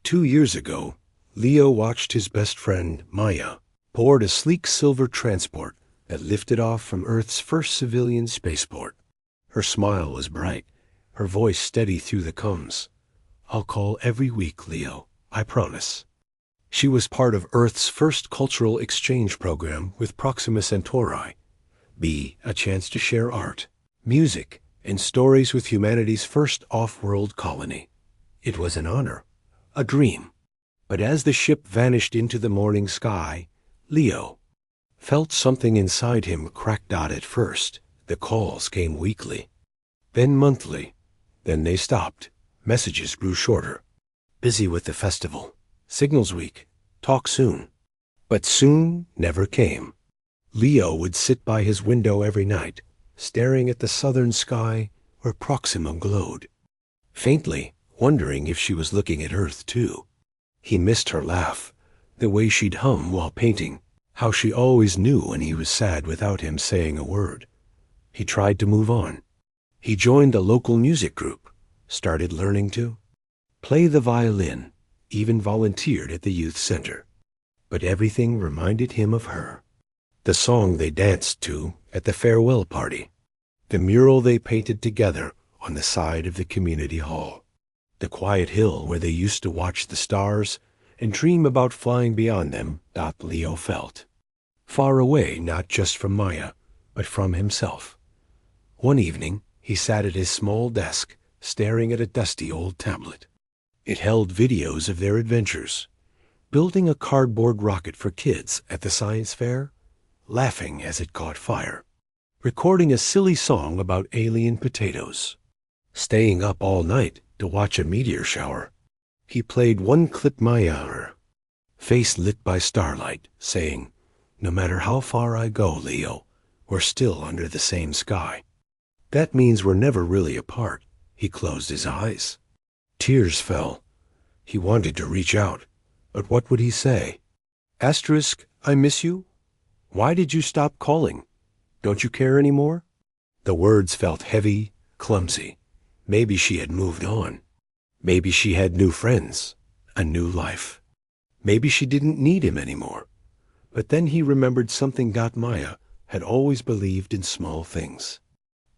2 years ago, Leo watched his best friend, Maya, board a sleek silver transport that lifted off from Earth's first civilian spaceport. Her smile was bright, her voice steady through the comms. "I'll call every week, Leo, I promise." She was part of Earth's first cultural exchange program with Proxima Centauri. A chance to share art, music, and stories with humanity's first off-world colony. It was an honor, a dream. But as the ship vanished into the morning sky, Leo felt something inside him cracked out at first. The calls came weekly, then monthly. Then they stopped. Messages grew shorter. "Busy with the festival. Signals weak. Talk soon." But soon never came. Leo would sit by his window every night, staring at the southern sky where Proxima glowed, faintly wondering if she was looking at Earth too. He missed her laugh, the way she'd hum while painting, how she always knew when he was sad without him saying a word. He tried to move on. He joined a local music group, started learning to play the violin, even volunteered at the youth center. But everything reminded him of her. The song they danced to at the farewell party, the mural they painted together on the side of the community hall, the quiet hill where they used to watch the stars and dream about flying beyond them. Leo felt far away, not just from Maya, but from himself. One evening, he sat at his small desk, staring at a dusty old tablet. It held videos of their adventures, building a cardboard rocket for kids at the science fair, laughing as it caught fire, recording a silly song about alien potatoes, staying up all night to watch a meteor shower. He played one clip Maya, face lit by starlight, saying, "No matter how far I go, Leo, we're still under the same sky. That means we're never really apart." He closed his eyes. Tears fell. He wanted to reach out, but what would he say? "I miss you? Why did you stop calling? Don't you care anymore?" The words felt heavy, clumsy. Maybe she had moved on. Maybe she had new friends, a new life. Maybe she didn't need him anymore. But then he remembered something Maya had always believed in small things.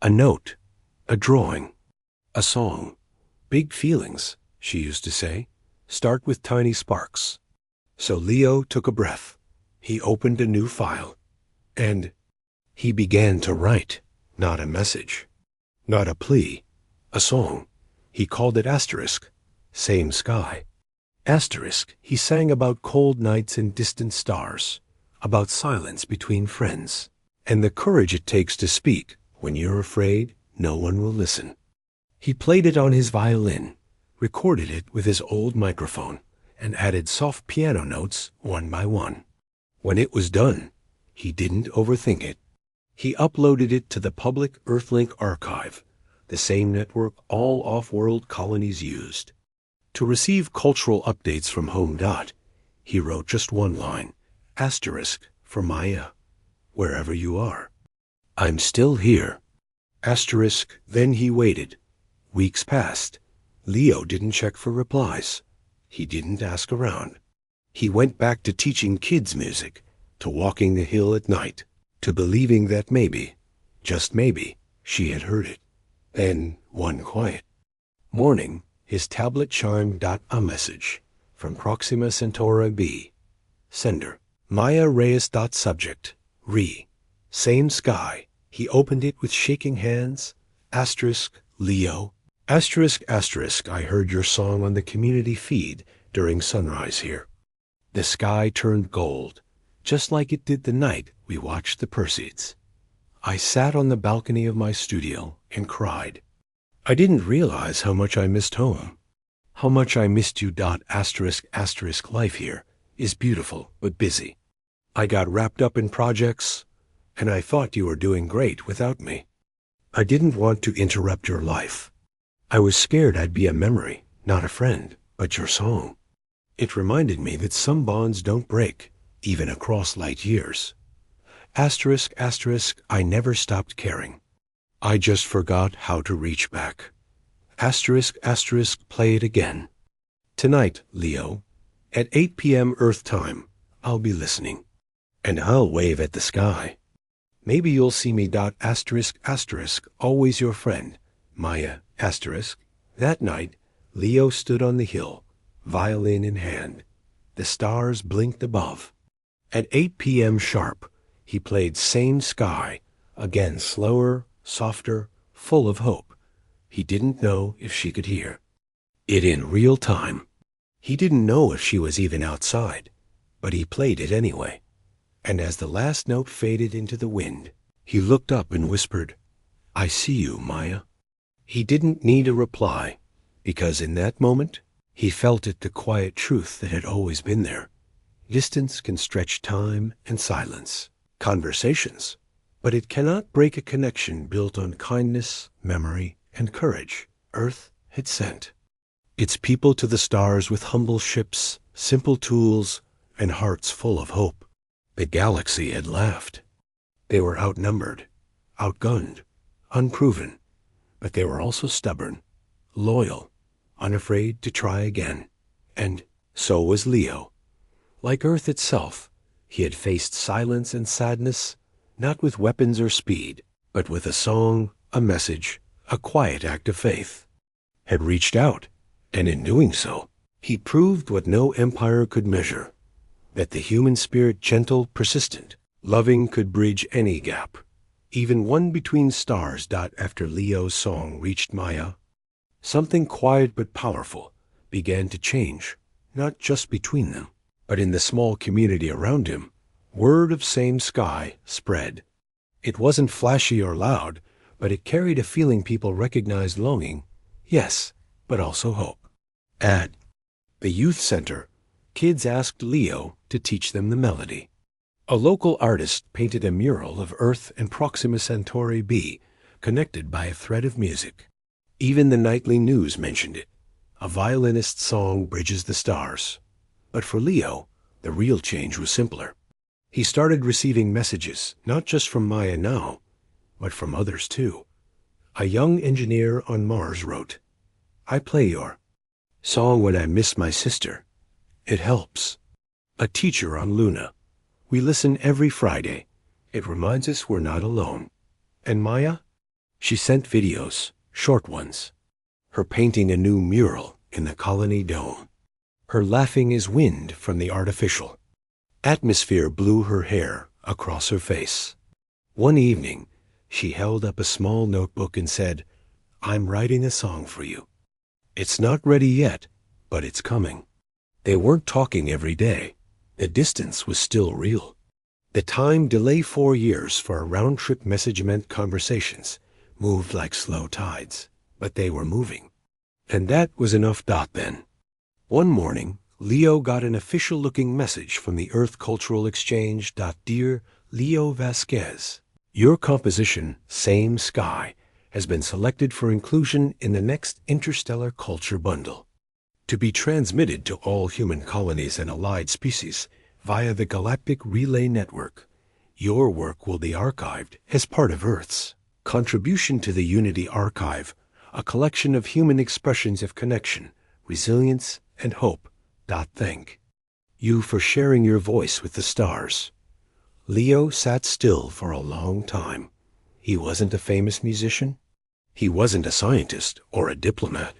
A note, a drawing, a song. Big feelings, she used to say, start with tiny sparks. So Leo took a breath. He opened a new file, and he began to write, not a message, not a plea, a song. He called it Asterisk, Same Sky. Asterisk, he sang about cold nights and distant stars, about silence between friends, and the courage it takes to speak when you're afraid no one will listen. He played it on his violin, recorded it with his old microphone, and added soft piano notes one by one. When it was done, he didn't overthink it. He uploaded it to the public Earthlink archive, the same network all off-world colonies used. To receive cultural updates from home. He wrote just one line, Asterisk for Maya, wherever you are. "I'm still here." Asterisk. Then he waited. Weeks passed. Leo didn't check for replies. He didn't ask around. He went back to teaching kids music, to walking the hill at night, to believing that maybe, just maybe, she had heard it. Then, one quiet morning, his tablet chimed. A message from Proxima Centauri B. Sender, Maya Reyes. Subject, Same Sky. He opened it with shaking hands. Asterisk, Leo. Asterisk, asterisk, I heard your song on the community feed during sunrise here. The sky turned gold, just like it did the night we watched the Perseids. I sat on the balcony of my studio and cried. I didn't realize how much I missed home, how much I missed you. Asterisk, asterisk, life here is beautiful but busy. I got wrapped up in projects, and I thought you were doing great without me. I didn't want to interrupt your life. I was scared I'd be a memory, not a friend, but your song. It reminded me that some bonds don't break, even across light years. Asterisk, asterisk, I never stopped caring. I just forgot how to reach back. Asterisk, asterisk, play it again. Tonight, Leo, at 8 p.m. Earth time, I'll be listening. And I'll wave at the sky. Maybe you'll see me. ***, always your friend, Maya. ***. That night, Leo stood on the hill, violin in hand. The stars blinked above. At 8 p.m. sharp, he played Same Sky, again slower, softer, full of hope. He didn't know if she could hear it in real time. He didn't know if she was even outside, but he played it anyway. And as the last note faded into the wind, he looked up and whispered, "I see you, Maya." He didn't need a reply, because in that moment, he felt it, the quiet truth that had always been there. Distance can stretch time and silence, conversations, but it cannot break a connection built on kindness, memory, and courage Earth had sent its people to the stars with humble ships, simple tools, and hearts full of hope. The galaxy had laughed. They were outnumbered, outgunned, unproven, but they were also stubborn, loyal, unafraid to try again. And so was Leo. Like Earth itself, he had faced silence and sadness, not with weapons or speed, but with a song, a message, a quiet act of faith. Had reached out, and in doing so, he proved what no empire could measure, that the human spirit, gentle, persistent, loving, could bridge any gap, even one between stars. After Leo's song reached Maya, something quiet but powerful began to change, not just between them, but in the small community around him. Word of Same Sky spread. It wasn't flashy or loud, but it carried a feeling people recognized: longing, yes, but also hope. At the youth center, kids asked Leo to teach them the melody. A local artist painted a mural of Earth and Proxima Centauri b, connected by a thread of music. Even the nightly news mentioned it. A violinist's song bridges the stars. But for Leo, the real change was simpler. He started receiving messages, not just from Maya now, but from others too. A young engineer on Mars wrote, "I play your song when I miss my sister. It helps." A teacher on Luna, "We listen every Friday. It reminds us we're not alone." And Maya? She sent videos, short ones. Her painting a new mural in the colony dome. Her laughing as wind from the artificial atmosphere blew her hair across her face. One evening, she held up a small notebook and said, "I'm writing a song for you. It's not ready yet, but it's coming." They weren't talking every day. The distance was still real. The time delay, 4 years for a round-trip message, meant conversations moved like slow tides, but they were moving. And that was enough. Then, one morning, Leo got an official-looking message from the Earth Cultural Exchange. "Dear Leo Vasquez, your composition, Same Sky, has been selected for inclusion in the next Interstellar Culture Bundle, to be transmitted to all human colonies and allied species via the Galactic Relay Network. Your work will be archived as part of Earth's contribution to the Unity Archive, a collection of human expressions of connection, resilience, and hope. Thank you for sharing your voice with the stars." Leo sat still for a long time. He wasn't a famous musician. He wasn't a scientist or a diplomat.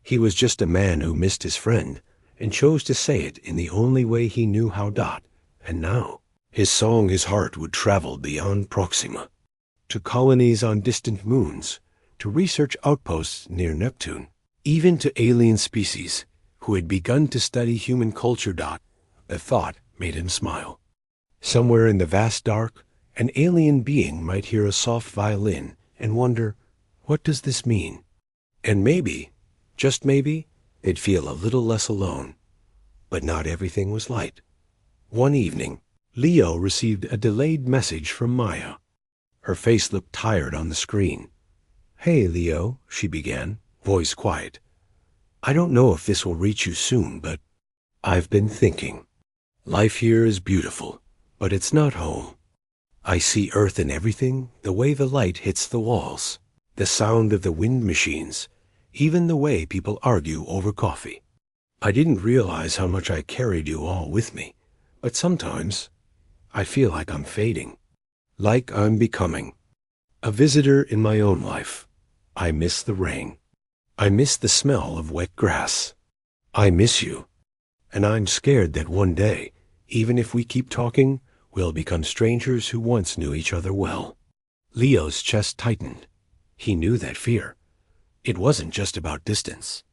He was just a man who missed his friend and chose to say it in the only way he knew how. And now, his song, his heart, would travel beyond Proxima, to colonies on distant moons, to research outposts near Neptune, even to alien species who had begun to study human culture. The thought made him smile. Somewhere in the vast dark, an alien being might hear a soft violin and wonder, what does this mean? And maybe, just maybe, they'd feel a little less alone. But not everything was light. One evening, Leo received a delayed message from Maya. Her face looked tired on the screen. "Hey, Leo," she began, voice quiet. "I don't know if this will reach you soon, but I've been thinking. Life here is beautiful, but it's not home. I see Earth in everything, the way the light hits the walls, the sound of the wind machines, even the way people argue over coffee. I didn't realize how much I carried you all with me, but sometimes I feel like I'm fading, like I'm becoming a visitor in my own life. I miss the rain. I miss the smell of wet grass. I miss you, and I'm scared that one day, even if we keep talking, we'll become strangers who once knew each other well. Leo's chest tightened. He knew that fear. It wasn't just about distance.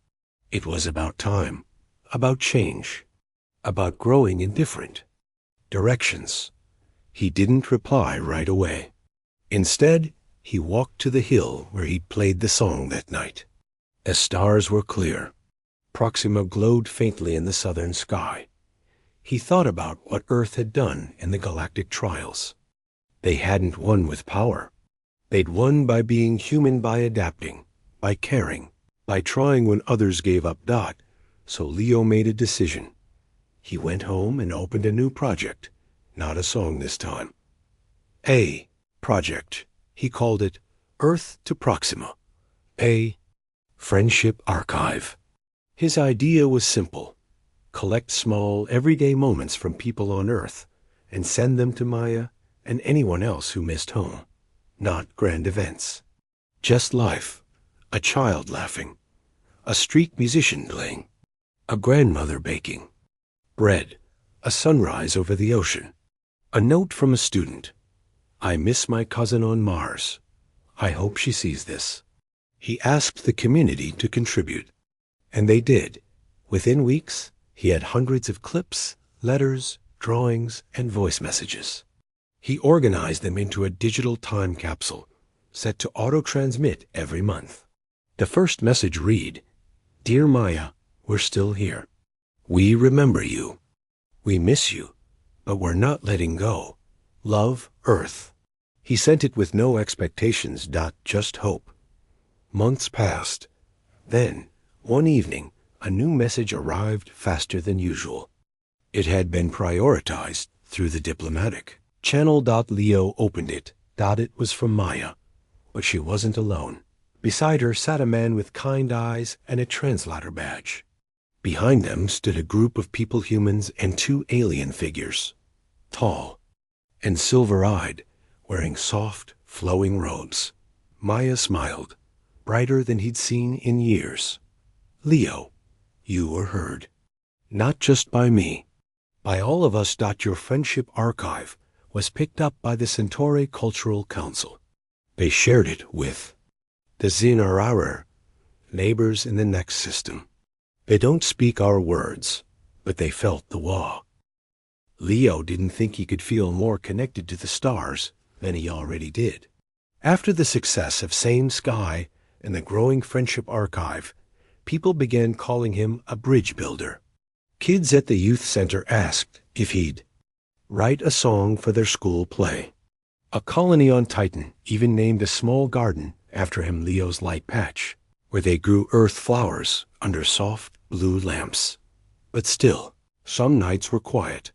It was about time, about change, about growing in different directions. He didn't reply right away. Instead, he walked to the hill where he'd played the song that night. As stars were clear, Proxima glowed faintly in the southern sky. He thought about what Earth had done in the galactic trials. They hadn't won with power. They'd won by being human, by adapting, by caring, by trying when others gave up. So Leo made a decision. He went home and opened a new project. Not a song this time. A project. He called it Earth to Proxima. A friendship archive. His idea was simple. Collect small, everyday moments from people on Earth and send them to Maya and anyone else who missed home. Not grand events. Just life. A child laughing. A street musician playing. A grandmother baking. Bread. A sunrise over the ocean. A note from a student. I miss my cousin on Mars. I hope she sees this. He asked the community to contribute. And they did. Within weeks, he had hundreds of clips, letters, drawings, and voice messages. He organized them into a digital time capsule, set to auto-transmit every month. The first message read, Dear Maya, we're still here. We remember you. We miss you, but we're not letting go. Love, Earth. He sent it with no expectations. Just hope. Months passed. Then, one evening, a new message arrived faster than usual. It had been prioritized through the diplomatic channel. Leo opened it. It was from Maya, but she wasn't alone. Beside her sat a man with kind eyes and a translator badge. Behind them stood a group of people, humans, and two alien figures, tall and silver-eyed, wearing soft, flowing robes. Maya smiled, brighter than he'd seen in years. Leo, you were heard. Not just by me, by all of us. Your friendship archive was picked up by the Centauri Cultural Council. They shared it with the Zinararer, neighbors in the next system. They don't speak our words, but they felt the awe. Leo didn't think he could feel more connected to the stars than he already did. After the success of Same Sky and the growing friendship archive, people began calling him a bridge builder. Kids at the youth center asked if he'd write a song for their school play. A colony on Titan even named a small garden after him, Leo's light patch, where they grew earth flowers under soft blue lamps. But still, some nights were quiet.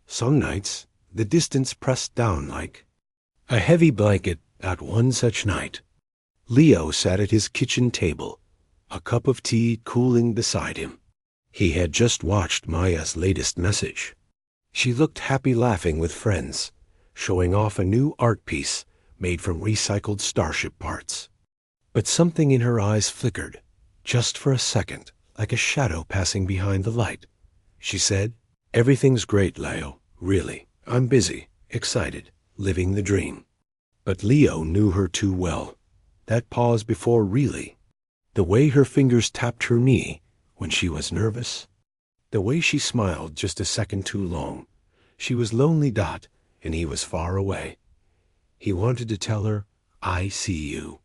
Some nights, the distance pressed down like a heavy blanket. At one such night, Leo sat at his kitchen table, a cup of tea cooling beside him. He had just watched Maya's latest message. She looked happy, laughing with friends, showing off a new art piece made from recycled starship parts. But something in her eyes flickered, just for a second, like a shadow passing behind the light. She said, Everything's great, Leo, really. I'm busy, excited, living the dream. But Leo knew her too well. That pause before really. The way her fingers tapped her knee when she was nervous. The way she smiled just a second too long. She was lonely, and he was far away. He wanted to tell her, I see you.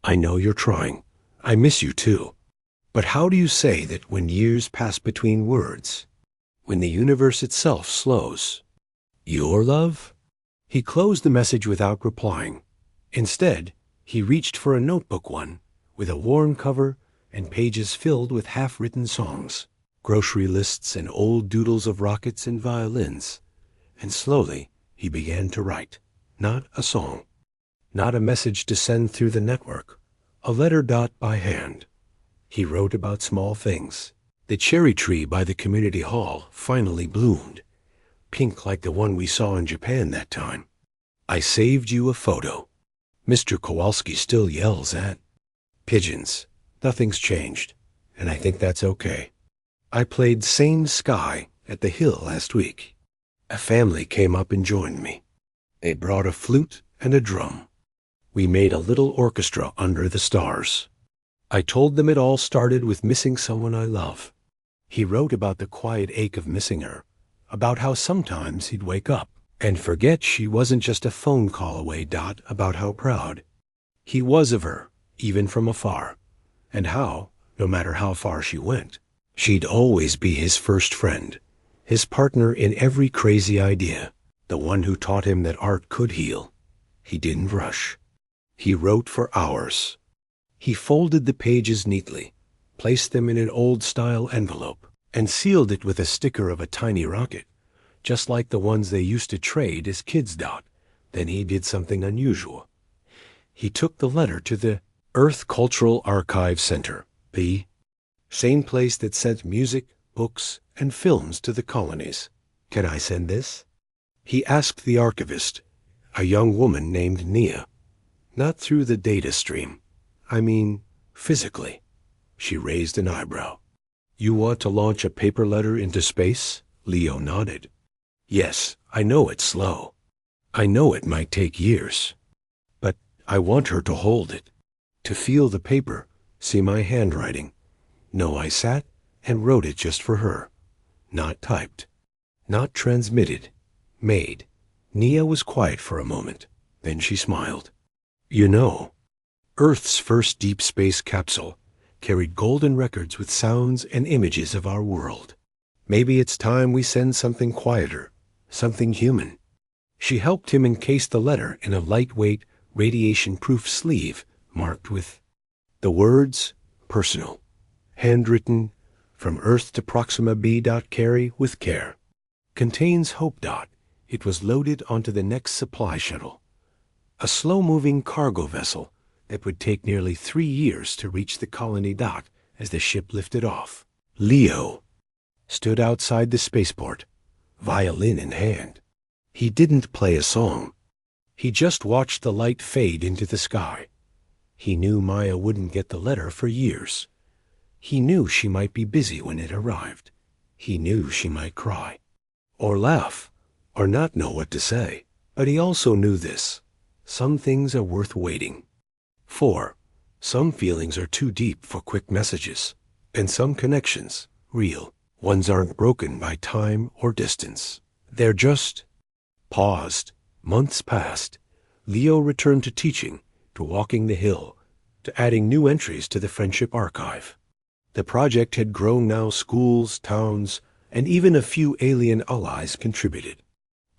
I know you're trying. I miss you too. But how do you say that when years pass between words? When the universe itself slows? Your love? He closed the message without replying. Instead, he reached for a notebook, one with a worn cover and pages filled with half-written songs, grocery lists and old doodles of rockets and violins. And slowly, he began to write. Not a song. Not a message to send through the network. A letter. By hand. He wrote about small things. The cherry tree by the community hall finally bloomed, pink like the one we saw in Japan that time. I saved you a photo. Mr. Kowalski still yells at pigeons. Nothing's changed, and I think that's okay. I played Same Sky at the Hill last week. A family came up and joined me. They brought a flute and a drum. We made a little orchestra under the stars. I told them it all started with missing someone I love. He wrote about the quiet ache of missing her, about how sometimes he'd wake up and forget she wasn't just a phone call away. About how proud he was of her, even from afar, and how, no matter how far she went, she'd always be his first friend, his partner in every crazy idea, the one who taught him that art could heal. He didn't rush. He wrote for hours. He folded the pages neatly, placed them in an old-style envelope, and sealed it with a sticker of a tiny rocket, just like the ones they used to trade as kids. Then he did something unusual. He took the letter to the Earth Cultural Archive Center, the same place that sent music, books, and films to the colonies. Can I send this? He asked the archivist, a young woman named Nia. Not through the data stream. I mean, physically. She raised an eyebrow. You want to launch a paper letter into space? Leo nodded. Yes, I know it's slow. I know it might take years. But I want her to hold it, to feel the paper, see my handwriting. No, I sat and wrote it just for her. Not typed. Not transmitted. Made. Nia was quiet for a moment. Then she smiled. You know, Earth's first deep space capsule carried golden records with sounds and images of our world. Maybe it's time we send something quieter, something human. She helped him encase the letter in a lightweight, radiation-proof sleeve marked with the words, personal, handwritten, from Earth to Proxima B. Carry with care. Contains hope. It was loaded onto the next supply shuttle, a slow-moving cargo vessel that would take nearly 3 years to reach the colony. As the ship lifted off, Leo stood outside the spaceport, violin in hand. He didn't play a song. He just watched the light fade into the sky. He knew Maya wouldn't get the letter for years. He knew she might be busy when it arrived. He knew she might cry, or laugh, or not know what to say. But he also knew this. Some things are worth waiting for. Some feelings are too deep for quick messages, and some connections, real ones, aren't broken by time or distance. They're just paused. Months passed. Leo returned to teaching, to walking the hill, to adding new entries to the Friendship Archive. The project had grown now. Schools, towns, and even a few alien allies contributed.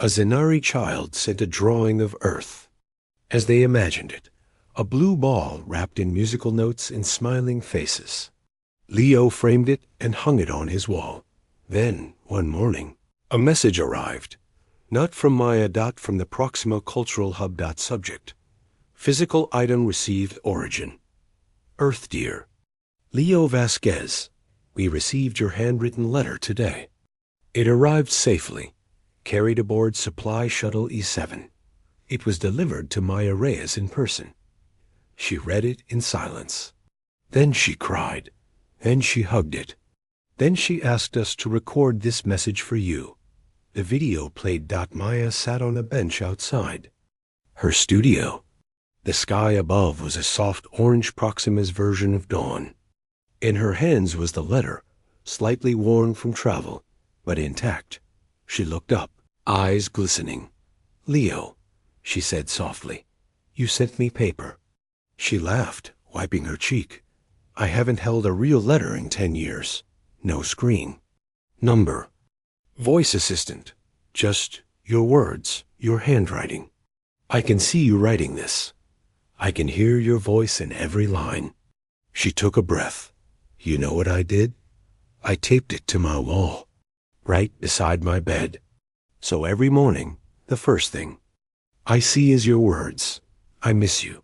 A Zenari child sent a drawing of Earth, as they imagined it, a blue ball wrapped in musical notes and smiling faces. Leo framed it and hung it on his wall. Then, one morning, a message arrived. Not from Maya. From the Proxima Cultural Hub. Subject. Physical item received. Origin. Earth dear. Leo Vasquez, we received your handwritten letter today. It arrived safely, carried aboard Supply Shuttle E7. It was delivered to Maya Reyes in person. She read it in silence. Then she cried. Then she hugged it. Then she asked us to record this message for you. The video played. Maya sat on a bench outside her studio. The sky above was a soft orange. Proxima's version of dawn. In her hands was the letter, slightly worn from travel, but intact. She looked up, eyes glistening. Leo, she said softly, you sent me paper. She laughed, wiping her cheek. I haven't held a real letter in 10 years. No screen. Number. Voice assistant. Just your words, your handwriting. I can see you writing this. I can hear your voice in every line. She took a breath. You know what I did? I taped it to my wall, right beside my bed. So every morning, the first thing I see is your words. I miss you,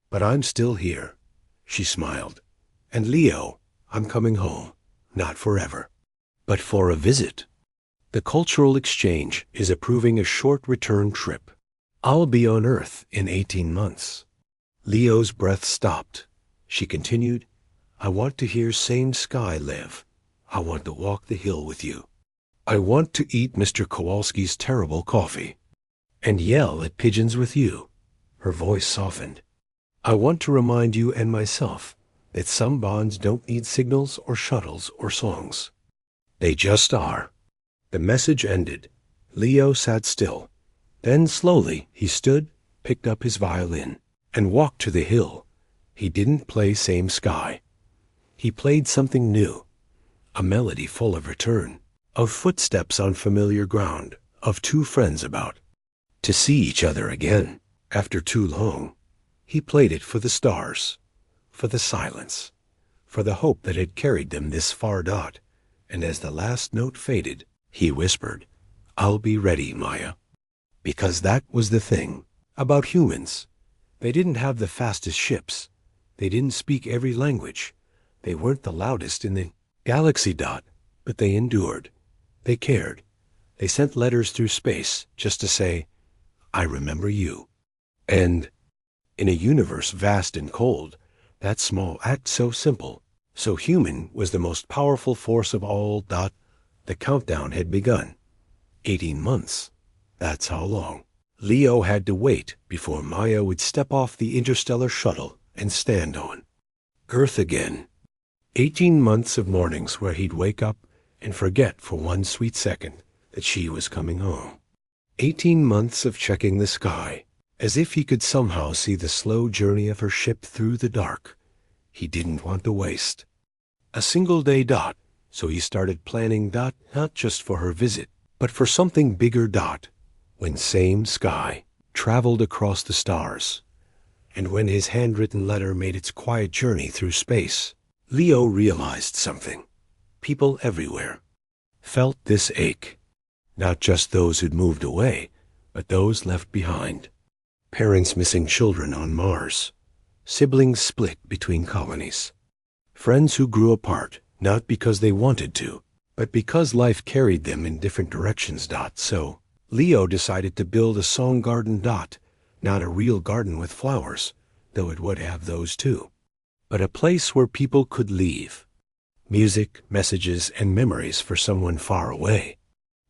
but I'm still here. She smiled. And Leo, I'm coming home. not forever, but for a visit. The cultural exchange is approving a short return trip. I'll be on Earth in 18 months. Leo's breath stopped. She continued, I want to hear Same Sky live. I want to walk the hill with you. I want to eat Mr. Kowalski's terrible coffee and yell at pigeons with you. Her voice softened. I want to remind you and myself that some bonds don't need signals or shuttles or songs. They just are. The message ended. Leo sat still. Then slowly he stood, picked up his violin, and walked to the hill. He didn't play Same Sky. He played something new, a melody full of return, of footsteps on familiar ground, of two friends about to see each other again after too long. He played it for the stars, for the silence, for the hope that had carried them this far. And as the last note faded, he whispered, I'll be ready, Maya. Because that was the thing about humans. They didn't have the fastest ships. They didn't speak every language. They weren't the loudest in the galaxy. But they endured. They cared. They sent letters through space just to say, I remember you. And in a universe vast and cold, that small act so simple, so human, was the most powerful force of all. The countdown had begun. 18 months. That's how long Leo had to wait before Maya would step off the interstellar shuttle and stand on Earth again. 18 months of mornings where he'd wake up and forget for one sweet second that she was coming home. 18 months of checking the sky, as if he could somehow see the slow journey of her ship through the dark. He didn't want to waste a single day. So he started planning. Not just for her visit, but for something bigger. When Same Sky traveled across the stars, and when his handwritten letter made its quiet journey through space, Leo realized something. People everywhere felt this ache. Not just those who'd moved away, but those left behind. Parents missing children on Mars. Siblings split between colonies. Friends who grew apart, not because they wanted to, but because life carried them in different directions. So Leo decided to build a song garden. Not a real garden with flowers, though it would have those too, but a place where people could leave music, messages, and memories for someone far away.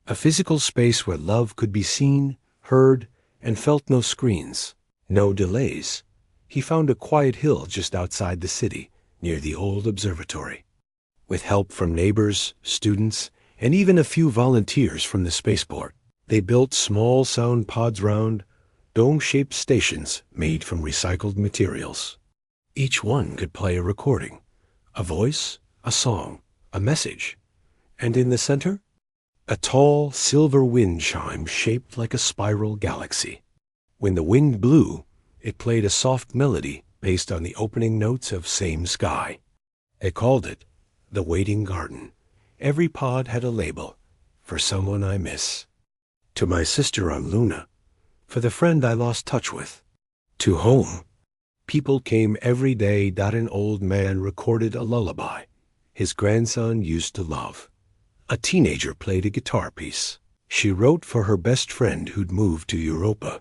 A physical space where love could be seen, heard, and felt. No screens, no delays. He found a quiet hill just outside the city, near the old observatory. With help from neighbors, students, and even a few volunteers from the spaceport, they built small sound pods round, dome-shaped stations made from recycled materials. Each one could play a recording, a voice, a song, a message. And in the center, a tall silver wind chime shaped like a spiral galaxy. When the wind blew, it played a soft melody based on the opening notes of Same Sky. They called it the Waiting Garden. Every pod had a label, for someone I miss. To my sister on Luna, for the friend I lost touch with. To home, people came every day. An old man recorded a lullaby his grandson used to love. A teenager played a guitar piece she wrote for her best friend who'd moved to Europa.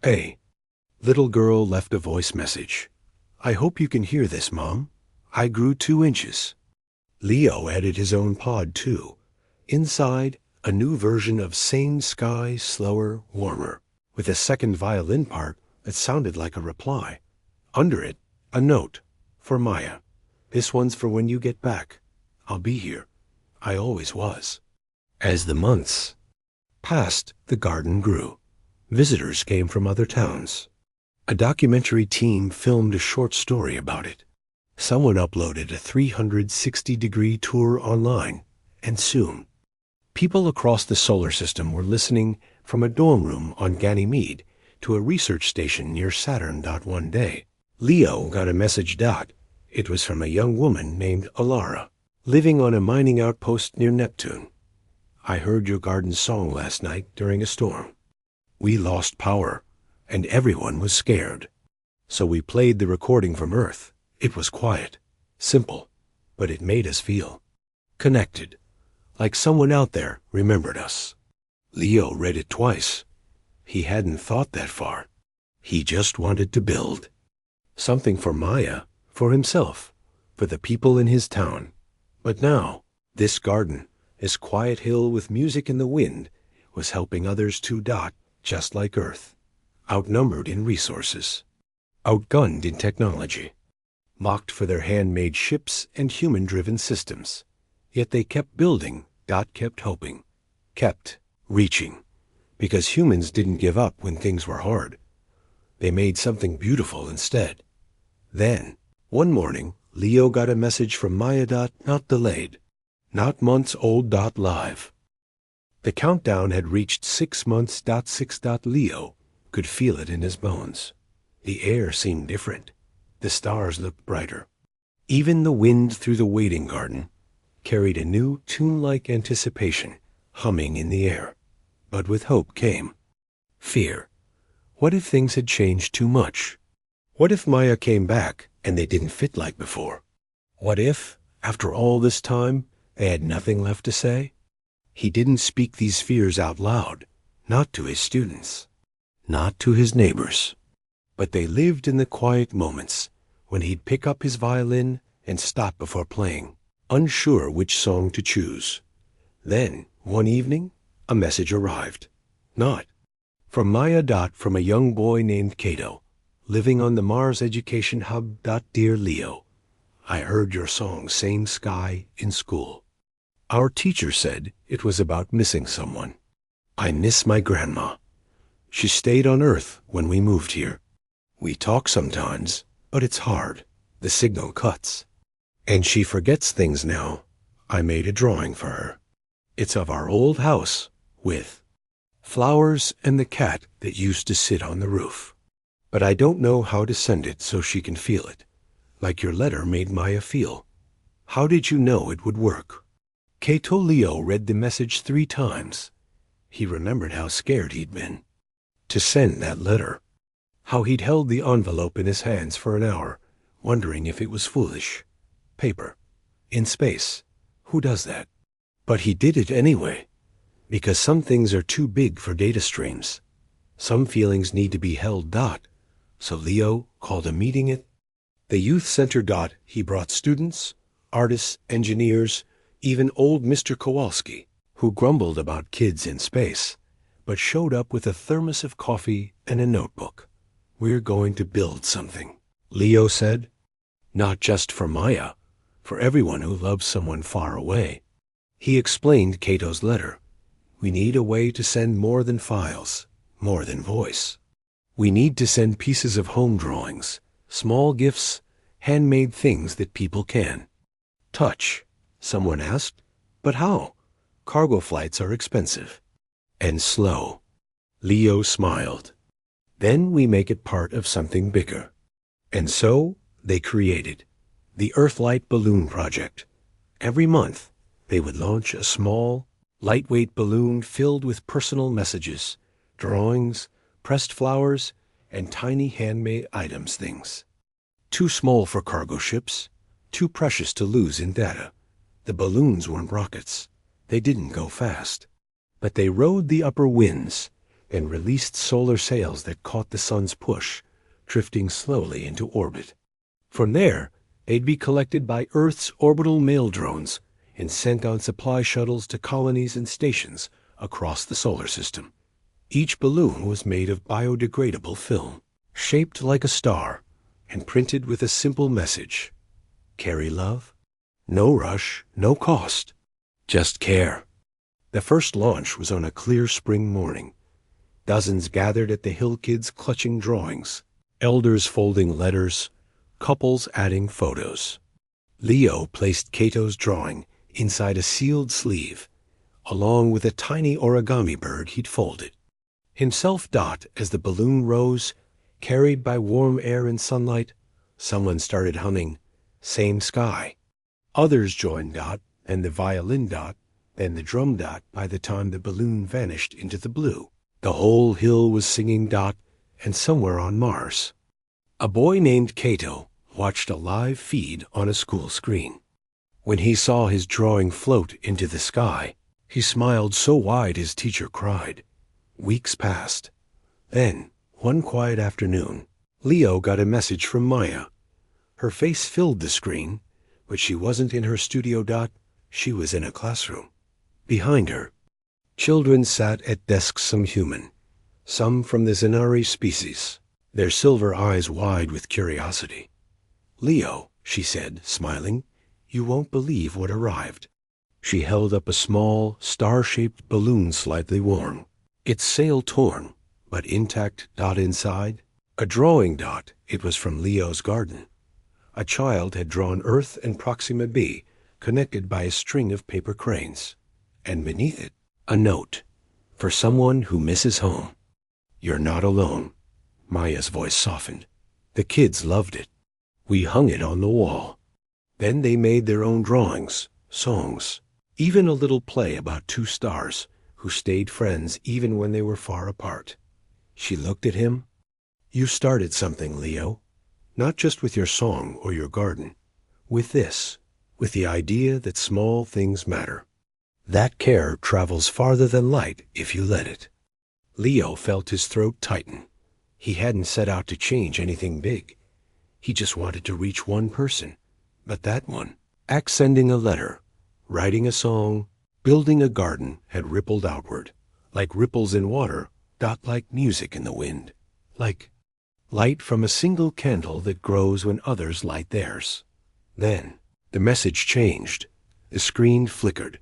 A little girl left a voice message. I hope you can hear this, Mom. I grew 2 inches. Leo added his own pod, too. Inside, a new version of Same Sky, slower, warmer, with a second violin part that sounded like a reply. Under it, a note. For Maya. This one's for when you get back. I'll be here. I always was. As the months passed, the garden grew. Visitors came from other towns. A documentary team filmed a short story about it. Someone uploaded a 360-degree tour online, and soon, people across the solar system were listening from a dorm room on Ganymede to a research station near Saturn. One day, Leo got a message. It was from a young woman named Alara, living on a mining outpost near Neptune. I heard your garden song last night during a storm. We lost power, and everyone was scared. So we played the recording from Earth. It was quiet, simple, but it made us feel. connected, like someone out there remembered us. Leo read it twice. He hadn't thought that far. He just wanted to build. Something for Maya, for himself, for the people in his town. But now, this garden, this quiet hill with music in the wind, was helping others too. Just like Earth. Outnumbered in resources. Outgunned in technology. Mocked for their handmade ships and human-driven systems. Yet they kept building. Kept hoping. Kept reaching. Because humans didn't give up when things were hard. They made something beautiful instead. Then, one morning, Leo got a message from Maya. Not delayed. Not months old. Live. The countdown had reached 6 months. 6. Leo could feel it in his bones. The air seemed different. The stars looked brighter. Even the wind through the waiting garden carried a new tune-like anticipation humming in the air. But with hope came fear. What if things had changed too much? What if Maya came back and they didn't fit like before? What if, after all this time, they had nothing left to say? He didn't speak these fears out loud, not to his students, not to his neighbors. But they lived in the quiet moments when he'd pick up his violin and stop before playing, unsure which song to choose. Then, one evening, a message arrived. Not from Maya. From a young boy named Cato, living on the Mars Education Hub. Dear Leo, I heard your song Same Sky in school. Our teacher said it was about missing someone. I miss my grandma. She stayed on Earth when we moved here. We talk sometimes, but it's hard. The signal cuts. And she forgets things now. I made a drawing for her. It's of our old house, with flowers and the cat that used to sit on the roof. But I don't know how to send it so she can feel it, like your letter made Maya feel. How did you know it would work? Cato Leo read the message 3 times. He remembered how scared he'd been to send that letter. How he'd held the envelope in his hands for an hour, wondering if it was foolish. Paper. In space. Who does that? But he did it anyway. Because some things are too big for data streams. Some feelings need to be held. So Leo called a meeting at the youth center. He brought students, artists, engineers, even old Mr. Kowalski, who grumbled about kids in space, but showed up with a thermos of coffee and a notebook. We're going to build something, Leo said. Not just for Maya, for everyone who loves someone far away. He explained Cato's letter. We need a way to send more than files, more than voice. We need to send pieces of home drawings, small gifts, handmade things that people can touch. Someone asked, but how? Cargo flights are expensive and slow. Leo smiled. Then we make it part of something bigger. And so they created the Earthlight Balloon Project. Every month, they would launch a small, lightweight balloon filled with personal messages, drawings, pressed flowers, and tiny handmade items things. Too small for cargo ships, too precious to lose in data. The balloons weren't rockets. They didn't go fast. But they rode the upper winds and released solar sails that caught the sun's push, drifting slowly into orbit. From there, they'd be collected by Earth's orbital mail drones and sent on supply shuttles to colonies and stations across the solar system. Each balloon was made of biodegradable film, shaped like a star, and printed with a simple message. Carry love. No rush, no cost. Just care. The first launch was on a clear spring morning. Dozens gathered at the Hill Kids clutching drawings, elders folding letters, couples adding photos. Leo placed Cato's drawing inside a sealed sleeve, along with a tiny origami bird he'd folded. Himself. As the balloon rose, carried by warm air and sunlight, someone started humming, Same Sky. Others joined. And the violin. Then the drum. By the time the balloon vanished into the blue, the whole hill was singing. And somewhere on Mars, a boy named Cato watched a live feed on a school screen. When he saw his drawing float into the sky, he smiled so wide his teacher cried. Weeks passed. Then, one quiet afternoon, Leo got a message from Maya. Her face filled the screen, but she wasn't in her studio. She was in a classroom. Behind her, children sat at desks, some human, some from the Zenari species, their silver eyes wide with curiosity. Leo, she said, smiling, you won't believe what arrived. She held up a small, star-shaped balloon slightly worn, its sail torn, but intact. Inside, a drawing. It was from Leo's garden. A child had drawn Earth and Proxima b connected by a string of paper cranes, and beneath it, a note, for someone who misses home. You're not alone. Maya's voice softened. The kids loved it. We hung it on the wall. Then they made their own drawings, songs, even a little play about two stars who stayed friends even when they were far apart. She looked at him. You started something, Leo, not just with your song or your garden, with this, with the idea that small things matter. That care travels farther than light if you let it. Leo felt his throat tighten. He hadn't set out to change anything big. He just wanted to reach one person. But that one, sending a letter, writing a song, building a garden, had rippled outward, like ripples in water, like music in the wind, like light from a single candle that grows when others light theirs. Then the message changed. The screen flickered.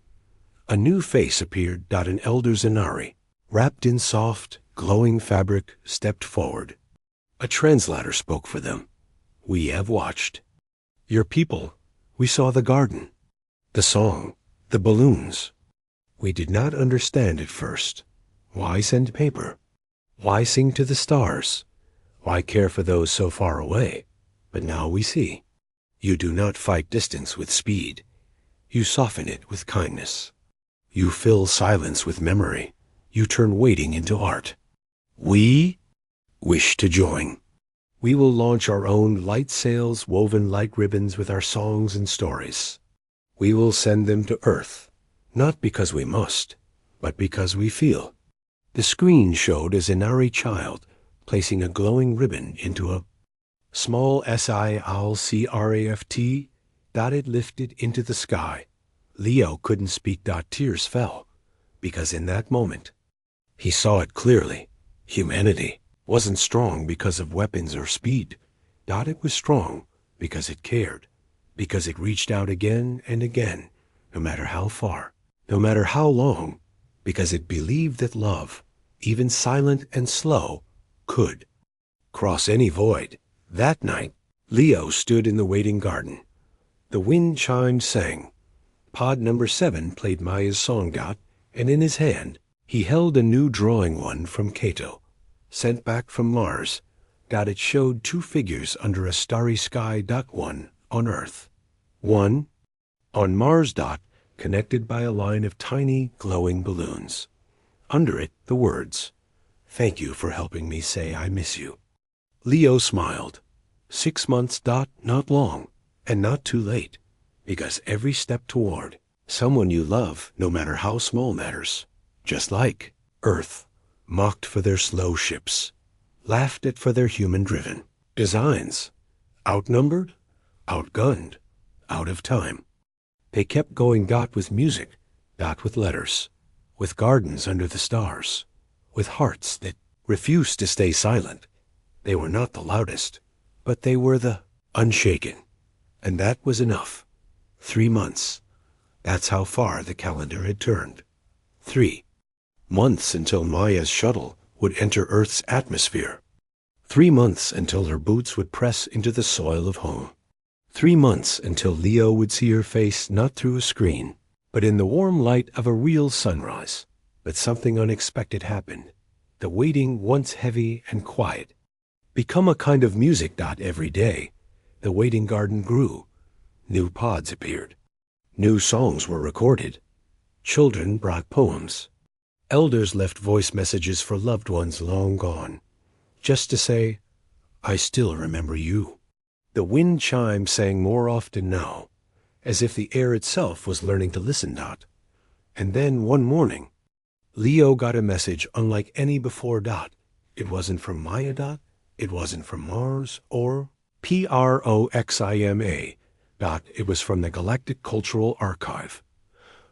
A new face appeared. An elder Zenari, wrapped in soft, glowing fabric, stepped forward. A translator spoke for them. We have watched. Your people, we saw the garden, the song, the balloons. We did not understand at first. Why send paper? Why sing to the stars? Why care for those so far away? But now we see. You do not fight distance with speed. You soften it with kindness. You fill silence with memory. You turn waiting into art. We wish to join. We will launch our own light sails woven like ribbons with our songs and stories. We will send them to Earth, not because we must, but because we feel. The screen showed a Zenari child placing a glowing ribbon into a small SILCRAFT. It lifted into the sky. Leo couldn't speak. Tears fell, because in that moment, he saw it clearly. Humanity wasn't strong because of weapons or speed. It was strong because it cared, because it reached out again and again, no matter how far, no matter how long, because it believed that love, even silent and slow, could cross any void. That night, Leo stood in the waiting garden. The wind chimed, sang. Pod number 7 played Maya's song. And in his hand, he held a new drawing, one from Cato, sent back from Mars. It showed two figures under a starry sky. One on Earth, one on Mars. Connected by a line of tiny, glowing balloons. Under it, the words, "Thank you for helping me say I miss you." Leo smiled. 6 months. Not long, and not too late, because every step toward someone you love, no matter how small, matters. Just like Earth, mocked for their slow ships, laughed at for their human-driven designs, outnumbered, outgunned, out of time. They kept going. With music, with letters, with gardens under the stars, with hearts that refused to stay silent. They were not the loudest, but they were the unshaken. And that was enough. 3 months. That's how far the calendar had turned. 3 months until Maya's shuttle would enter Earth's atmosphere. 3 months until her boots would press into the soil of home. 3 months until Leo would see her face not through a screen, but in the warm light of a real sunrise. But something unexpected happened. The waiting, once heavy and quiet, become a kind of music. Every day, the waiting garden grew. New pods appeared. New songs were recorded. Children brought poems. Elders left voice messages for loved ones long gone, just to say, "I still remember you." The wind chime sang more often now. as if the air itself was learning to listen. And then one morning, Leo got a message unlike any before. It wasn't from Maya. It wasn't from Mars or Proxima. It was from the Galactic Cultural Archive,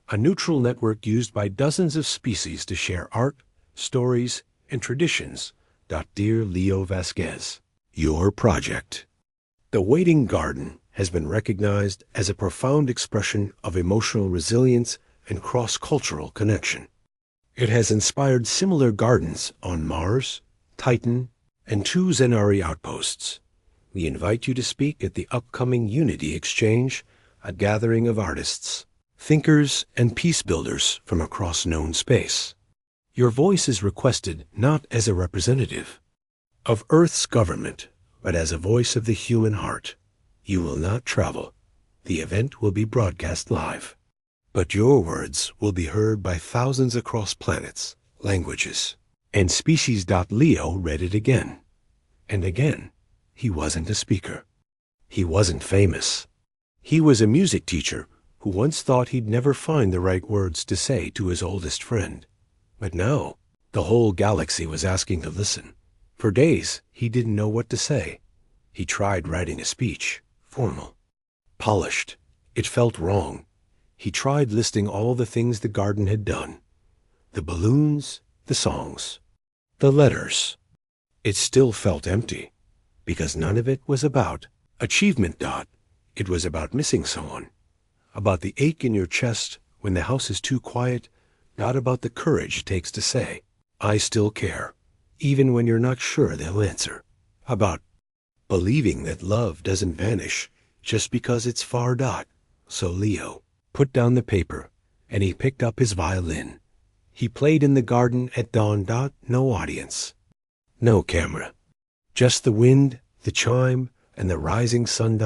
a neutral network used by dozens of species to share art, stories, and traditions. Dear Leo Vasquez, your project, The Waiting Garden, has been recognized as a profound expression of emotional resilience and cross-cultural connection. It has inspired similar gardens on Mars, Titan, and 2 Zenari outposts. We invite you to speak at the upcoming Unity Exchange, a gathering of artists, thinkers, and peace builders from across known space. Your voice is requested not as a representative of Earth's government, but as a voice of the human heart. You will not travel. The event will be broadcast live. But your words will be heard by thousands across planets, languages, and species. Leo read it again. And again. He wasn't a speaker. He wasn't famous. He was a music teacher who once thought he'd never find the right words to say to his oldest friend. But now, the whole galaxy was asking to listen. For days, he didn't know what to say. He tried writing a speech, formal, polished. It felt wrong. He tried listing all the things the garden had done. The balloons, the songs, the letters. It still felt empty, because none of it was about achievement. It was about missing someone, about the ache in your chest when the house is too quiet, not about the courage it takes to say, I still care, even when you're not sure they'll answer, about believing that love doesn't vanish just because it's far. So Leo put down the paper, and he picked up his violin. He played in the garden at dawn. No audience, no camera. Just the wind, the chime, and the rising sun.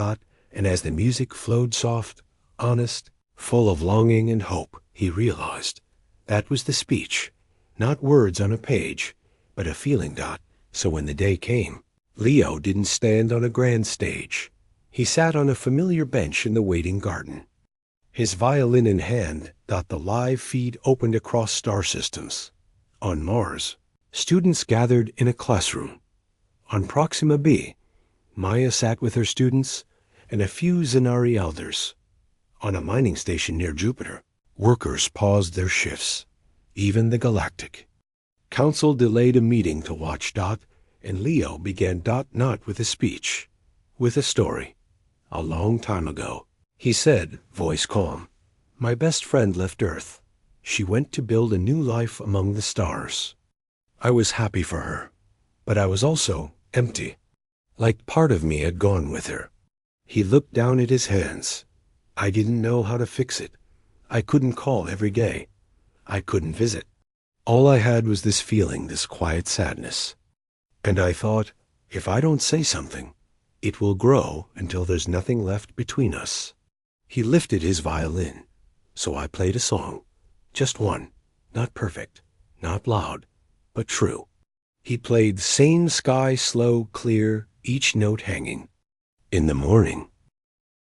And as the music flowed soft, honest, full of longing and hope, he realized that was the speech, not words on a page, but a feeling. So when the day came, Leo didn't stand on a grand stage. He sat on a familiar bench in the waiting garden, his violin in hand. The live feed opened across star systems. On Mars, students gathered in a classroom. On Proxima B, Maya sat with her students and a few Zenari elders. On a mining station near Jupiter, workers paused their shifts. Even the Galactic Council delayed a meeting to watch. And Leo began. Not with a speech, with a story. A long time ago, he said, voice calm, my best friend left Earth. She went to build a new life among the stars. I was happy for her, but I was also empty, like part of me had gone with her. He looked down at his hands. I didn't know how to fix it. I couldn't call every day. I couldn't visit. All I had was this feeling, this quiet sadness. And I thought, if I don't say something, it will grow until there's nothing left between us. He lifted his violin, so I played a song. Just one, not perfect, not loud, but true. He played Sane Sky, slow, clear, each note hanging. In the morning,